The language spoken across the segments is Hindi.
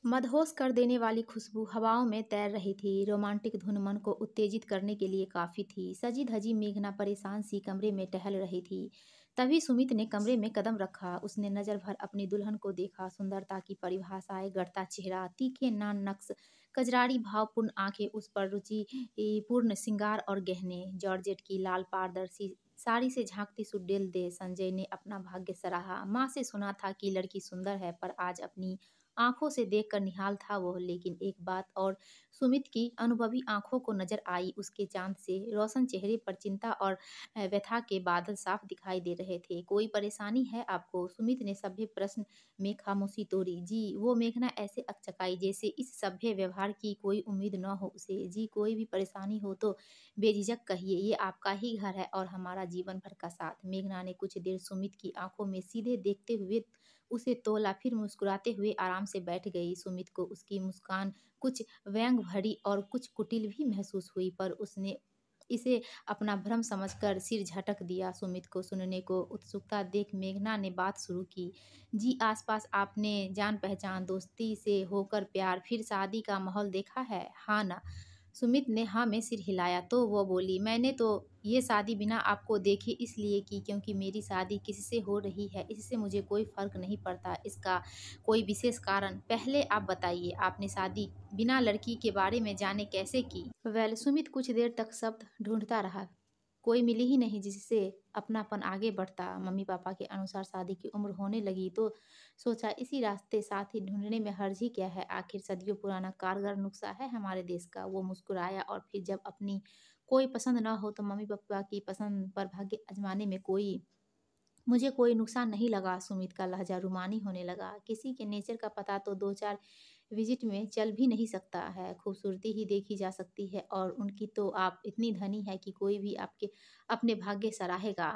मदहोश कर देने वाली खुशबू हवाओं में तैर रही थी। रोमांटिक धुन मन को उत्तेजित करने के लिए काफी थी। सजी धजी मेघना परेशान सी कमरे में टहल रही थी। तभी सुमित ने कमरे में कदम रखा। उसने नजर भर अपनी दुल्हन को देखा। सुंदरता की परिभाषाएं गढ़ता चेहरा, तीखे नान नक्श, कजरारी भावपूर्ण आंखें, उस पर रुचि पूर्ण श्रृंगार और गहने। जॉर्जेट की लाल पारदर्शी साड़ी से झांकती सुडेल दे संजय ने अपना भाग्य सराहा। माँ से सुना था कि लड़की सुंदर है, पर आज अपनी आंखों से देखकर निहाल था वो। लेकिन एक बात और सुमित की अनुभवी आंखों को नजर आई। उसके चांद से रोशन चेहरे पर चिंता और व्यथा के बादल साफ दिखाई दे रहे थे। कोई परेशानी है आपको? सुमित ने सभ्य प्रश्न में खामोशी तोड़ी। जी, वो मेघना ऐसे अकचकाई जैसे इस सभ्य व्यवहार की कोई उम्मीद न हो उसे। जी, कोई भी परेशानी हो तो बेझिझक कहिए, ये आपका ही घर है और हमारा जीवन भर का साथ। मेघना ने कुछ देर सुमित की आंखों में सीधे देखते हुए उसे तोला, फिर मुस्कुराते हुए आराम से बैठ गई। सुमित को उसकी मुस्कान कुछ व्यंग भरी और कुछ कुटिल भी महसूस हुई, पर उसने इसे अपना भ्रम समझकर सिर झटक दिया। सुमित को सुनने को उत्सुकता देख मेघना ने बात शुरू की। जी, आसपास आपने जान पहचान, दोस्ती से होकर प्यार, फिर शादी का माहौल देखा है? हाँ ना? सुमित ने हाँ में सिर हिलाया। तो वो बोली, मैंने तो ये शादी बिना आपको देखे इसलिए की क्योंकि मेरी शादी किससे हो रही है इससे मुझे कोई फर्क नहीं पड़ता। इसका कोई विशेष कारण? पहले आप बताइए, आपने शादी बिना लड़की के बारे में जाने कैसे की? वेल, सुमित कुछ देर तक शब्द ढूंढता रहा। कोई मिली ही नहीं जिससे अपनापन आगे बढ़ता। मम्मी पापा के अनुसार शादी की उम्र होने लगी तो सोचा इसी रास्ते साथी ढूंढने में हर्ज ही क्या है। आखिर सदियों पुराना कारगर नुस्खा है हमारे देश का। वो मुस्कुराया और फिर जब अपनी कोई पसंद ना हो तो मम्मी पापा की पसंद पर भाग्य आजमाने में मुझे कोई नुकसान नहीं लगा। सुमित का लहजा रुमानी होने लगा। किसी के नेचर का पता तो दो चार विजिट में चल भी नहीं सकता है। खूबसूरती ही देखी जा सकती है और उनकी तो आप इतनी धनी है कि कोई भी आपके अपने भाग्य सराहेगा।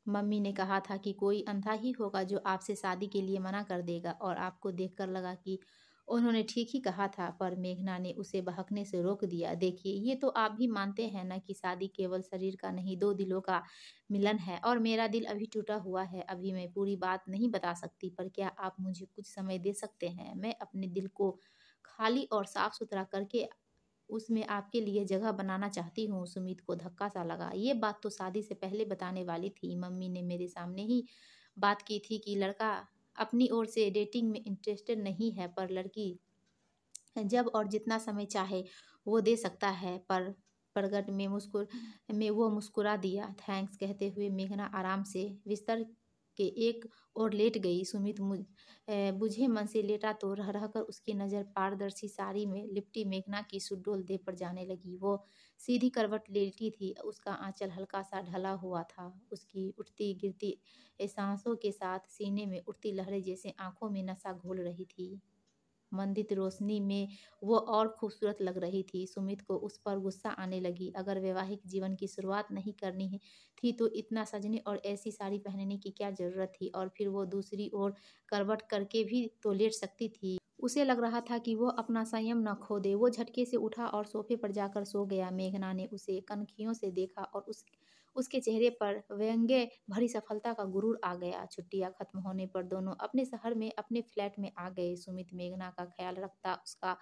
मम्मी ने कहा था कि कोई अंधा ही होगा जो आपसे शादी के लिए मना कर देगा, और आपको देखकर लगा कि उन्होंने ठीक ही कहा था। पर मेघना ने उसे बहकने से रोक दिया। देखिए, ये तो आप भी मानते हैं ना कि शादी केवल शरीर का नहीं, दो दिलों का मिलन है, और मेरा दिल अभी टूटा हुआ है। अभी मैं पूरी बात नहीं बता सकती, पर क्या आप मुझे कुछ समय दे सकते हैं? मैं अपने दिल को खाली और साफ सुथरा करके उसमें आपके लिए जगह बनाना चाहती हूँ। सुमित को धक्का सा लगा। ये बात तो शादी से पहले बताने वाली थी। मम्मी ने मेरे सामने ही बात की थी कि लड़का अपनी ओर से डेटिंग में इंटरेस्टेड नहीं है, पर लड़की जब और जितना समय चाहे वो दे सकता है। पर प्रगट में वो मुस्कुरा दिया। थैंक्स कहते हुए मेघना आराम से बिस्तर के एक और लेट गई। सुमित बुझे मन से लेटा तो रह रहकर उसकी नज़र पारदर्शी साड़ी में लिपटी मेघना की सुडोल देह पर जाने लगी। वो सीधी करवट लेटी थी। उसका आंचल हल्का सा ढला हुआ था। उसकी उठती गिरती सांसों के साथ सीने में उठती लहरें जैसे आंखों में नशा घोल रही थी। मंदित रोशनी में वो और खूबसूरत लग रही थी। सुमित को उस पर गुस्सा आने लगी। अगर वैवाहिक जीवन की शुरुआत नहीं करनी थी तो इतना सजने और ऐसी साड़ी पहनने की क्या जरूरत थी? और फिर वो दूसरी ओर करवट करके भी तो लेट सकती थी। उसे लग रहा था कि वो अपना संयम न खो दे। वो झटके से उठा और सोफे पर जाकर सो गया। मेघना ने उसे कनखियों से देखा और उसके चेहरे पर व्यंग्य भरी सफलता का गुरूर आ गया। छुट्टियां खत्म होने पर दोनों अपने शहर में अपने फ्लैट में आ गए। सुमित मेघना का ख्याल रखता, उसका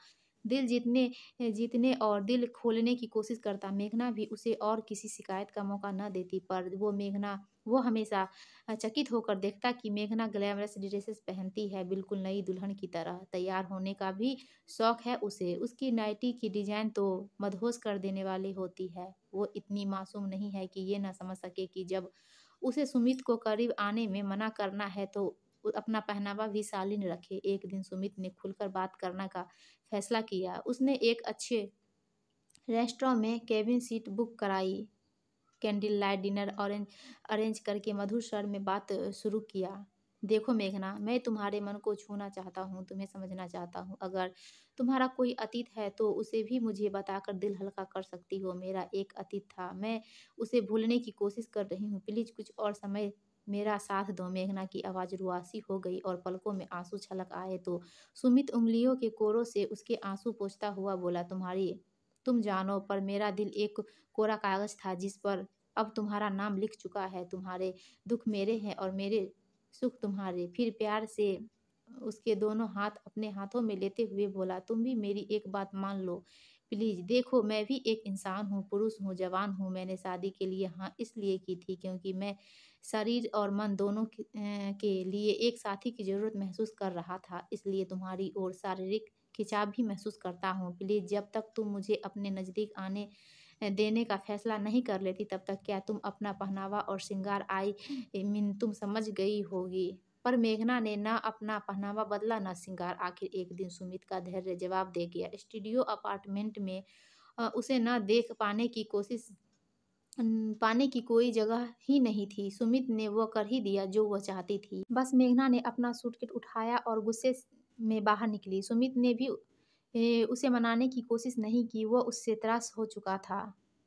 दिल जीतने जीतने और दिल खोलने की कोशिश करता। मेघना भी उसे और किसी शिकायत का मौका न देती, पर वो हमेशा चकित होकर देखता कि मेघना ग्लैमरस ड्रेसेस पहनती है, बिल्कुल नई दुल्हन की तरह। तैयार होने का भी शौक है उसे। उसकी नाइटी की डिजाइन तो मदहोश कर देने वाली होती है। वो इतनी मासूम नहीं है कि ये न समझ सके कि जब उसे सुमित को करीब आने में मना करना है तो अपना पहनावा भी शालीन रखे। एक दिन सुमित ने खुलकर बात करने का फैसला किया। उसने एक अच्छे रेस्टोरेंट में केबिन सीट बुक कराई, कैंडल लाइट डिनर अरेंज करके मधुर स्वर में बात शुरू किया। देखो मेघना, मैं तुम्हारे मन को छूना चाहता हूँ, तुम्हें समझना चाहता हूँ। अगर तुम्हारा कोई अतीत है तो उसे भी मुझे बताकर दिल हल्का कर सकती हो। मेरा एक अतीत था, मैं उसे भूलने की कोशिश कर रही हूँ। प्लीज कुछ और समय मेरा साथ दो। मेघना की आवाज़ रुआसी हो गई और पलकों में आंसू छलक आए तो सुमित उंगलियों के कोरों से उसके आंसू पोंछता हुआ बोला, तुम जानो, पर मेरा दिल एक कोरा कागज था जिस पर अब तुम्हारा नाम लिख चुका है। तुम्हारे दुख मेरे हैं और मेरे सुख तुम्हारे। फिर प्यार से उसके दोनों हाथ अपने हाथों में लेते हुए बोला, तुम भी मेरी एक बात मान लो प्लीज। देखो मैं भी एक इंसान हूँ, पुरुष हूँ, जवान हूँ। मैंने शादी के लिए हाँ इसलिए की थी क्योंकि मैं शरीर और मन दोनों के लिए एक साथी की जरूरत महसूस कर रहा था। इसलिए तुम्हारी ओर शारीरिक खिंचाव भी महसूस करता हूँ। प्लीज जब तक तुम मुझे अपने नजदीक आने देने का फैसला नहीं कर लेती तब तक क्या तुम अपना पहनावा और श्रृंगार आई मीन तुम समझ गई होगी। पर मेघना ने ना अपना पहनावा बदला ना श्रृंगार। आखिर एक दिन सुमित का धैर्य जवाब दे गया। स्टूडियो अपार्टमेंट में उसे न देख पाने की कोई जगह ही नहीं थी। सुमित ने वो कर ही दिया जो वह चाहती थी। बस मेघना ने अपना सूटकेस उठाया और गुस्से में बाहर निकली। सुमित ने भी उसे मनाने की कोशिश नहीं की, वो उससे त्रास हो चुका था।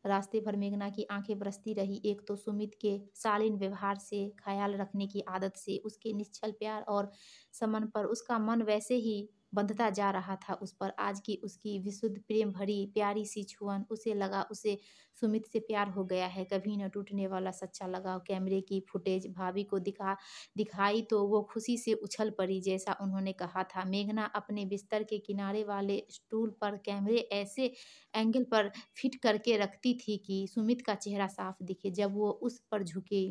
रास्ते भर मेघना की आंखें बरसती रही। एक तो सुमित के शालीन व्यवहार से, ख्याल रखने की आदत से, उसके निश्चल प्यार और समन पर उसका मन वैसे ही बंधता जा रहा था। उस पर आज की उसकी विशुद्ध प्रेम भरी प्यारी सी छुअन, उसे लगा उसे सुमित से प्यार हो गया है। कभी न टूटने वाला सच्चा लगाव। कैमरे की फुटेज भाभी को दिखाई तो वो खुशी से उछल पड़ी जैसा उन्होंने कहा था। मेघना अपने बिस्तर के किनारे वाले स्टूल पर कैमरे ऐसे एंगल पर फिट करके रखती थी कि सुमित का चेहरा साफ दिखे जब वो उस पर झुके।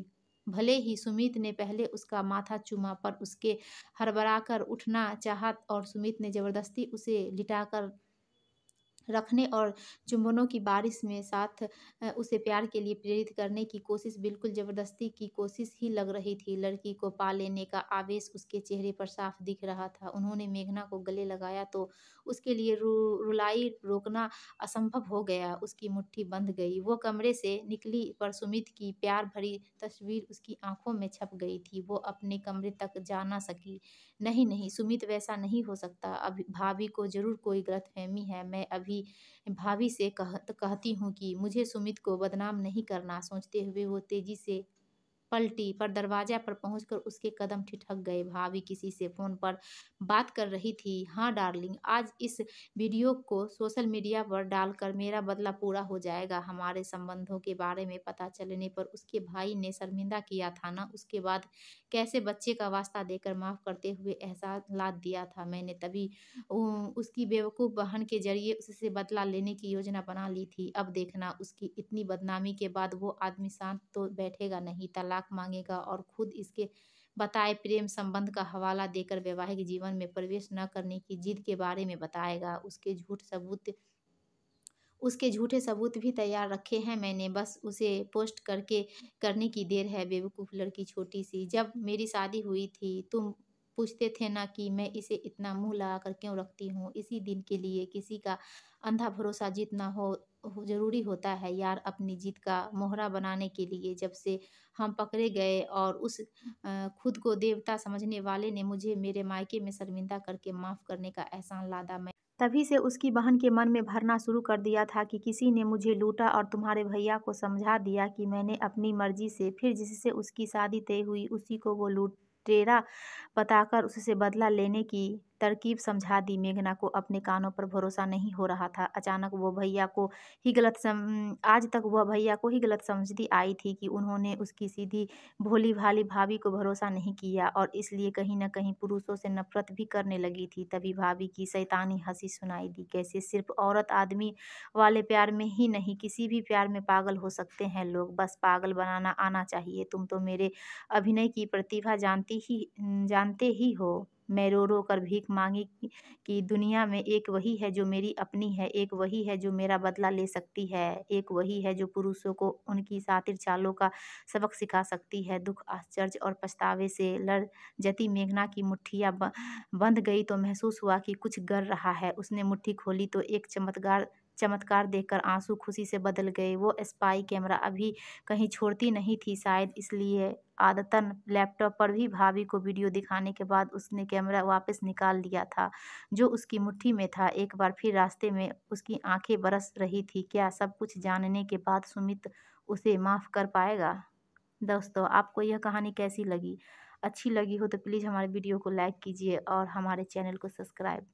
भले ही सुमित ने पहले उसका माथा चूमा पर उसके हड़बड़ाकर उठना चाहा और सुमित ने जबरदस्ती उसे लिटाकर रखने और चुंबनों की बारिश में साथ उसे प्यार के लिए प्रेरित करने की कोशिश बिल्कुल ज़बरदस्ती की कोशिश ही लग रही थी। लड़की को पा लेने का आवेश उसके चेहरे पर साफ दिख रहा था। उन्होंने मेघना को गले लगाया तो उसके लिए रुलाई रोकना असंभव हो गया। उसकी मुट्ठी बंध गई। वो कमरे से निकली पर सुमित की प्यार भरी तस्वीर उसकी आंखों में छप गई थी। वो अपने कमरे तक जा ना सकी। नहीं नहीं, सुमित वैसा नहीं हो सकता। अभी भाभी को ज़रूर कोई गलतफहमी है। मैं अभी भाभी से कहती हूँ कि मुझे सुमित को बदनाम नहीं करना। सोचते हुए वो तेजी से पलटी पर दरवाजा पर पहुंचकर उसके कदम ठिठक गए। भाभी किसी से फोन पर बात कर रही थी। हाँ डार्लिंग, आज इस वीडियो को सोशल मीडिया पर डालकर मेरा बदला पूरा हो जाएगा। हमारे संबंधों के बारे में पता चलने पर उसके भाई ने शर्मिंदा किया था ना, उसके बाद कैसे बच्चे का वास्ता देकर माफ करते हुए एहसास लाद दिया था मैंने। तभी उसकी बेवकूफ़ बहन के जरिए उससे बदला लेने की योजना बना ली थी। अब देखना, उसकी इतनी बदनामी के बाद वो आदमी शांत तो बैठेगा नहीं, तलाक मांगेगा और खुद इसके बताए प्रेम संबंध का हवाला देकर वैवाहिक जीवन में प्रवेश न करने की जिद के बारे में बताएगा। उसके झूठे सबूत भी तैयार रखे हैं मैंने, बस उसे पोस्ट करने की देर है। बेवकूफ़ लड़की छोटी सी, जब मेरी शादी हुई थी तुम पूछते थे ना कि मैं इसे इतना मुंह लगाकर क्यों रखती हूँ। इसी दिन के लिए किसी का अंधा भरोसा जीतना जरूरी होता है यार, अपनी जीत का मोहरा बनाने के लिए। जब से हम पकड़े गए और उस खुद को देवता समझने वाले ने मुझे मेरे मायके में शर्मिंदा करके माफ़ करने का एहसान लादा, मैं तभी से उसकी बहन के मन में भरना शुरू कर दिया था कि किसी ने मुझे लूटा और तुम्हारे भैया को समझा दिया कि मैंने अपनी मर्जी से, फिर जिससे उसकी शादी तय हुई उसी को वो लुटेरा बताकर उससे बदला लेने की तरकीब समझा दी। मेघना को अपने कानों पर भरोसा नहीं हो रहा था। आज तक वह भैया को ही गलत समझती आई थी कि उन्होंने उसकी सीधी भोली भाली भाभी को भरोसा नहीं किया और इसलिए कहीं न कहीं पुरुषों से नफरत भी करने लगी थी। तभी भाभी की शैतानी हंसी सुनाई दी। कैसे सिर्फ औरत आदमी वाले प्यार में ही नहीं, किसी भी प्यार में पागल हो सकते हैं लोग, बस पागल बनाना आना चाहिए। तुम तो मेरे अभिनय की प्रतिभा जानते ही हो। मैं रो रो कर भीख मांगी कि दुनिया में एक वही है जो मेरी अपनी है, एक वही है जो मेरा बदला ले सकती है, एक वही है जो पुरुषों को उनकी शातिर चालों का सबक सिखा सकती है। दुख, आश्चर्य और पछतावे से लरजती मेघना की मुट्ठियाँ बंध गई तो महसूस हुआ कि कुछ गर रहा है। उसने मुट्ठी खोली तो एक चमत्कार देखकर आंसू खुशी से बदल गए। वो स्पाई कैमरा अभी कहीं छोड़ती नहीं थी, शायद इसलिए आदतन लैपटॉप पर भी भाभी को वीडियो दिखाने के बाद उसने कैमरा वापस निकाल लिया था जो उसकी मुट्ठी में था। एक बार फिर रास्ते में उसकी आंखें बरस रही थी। क्या सब कुछ जानने के बाद सुमित उसे माफ़ कर पाएगा? दोस्तों, आपको यह कहानी कैसी लगी? अच्छी लगी हो तो प्लीज़ हमारे वीडियो को लाइक कीजिए और हमारे चैनल को सब्सक्राइब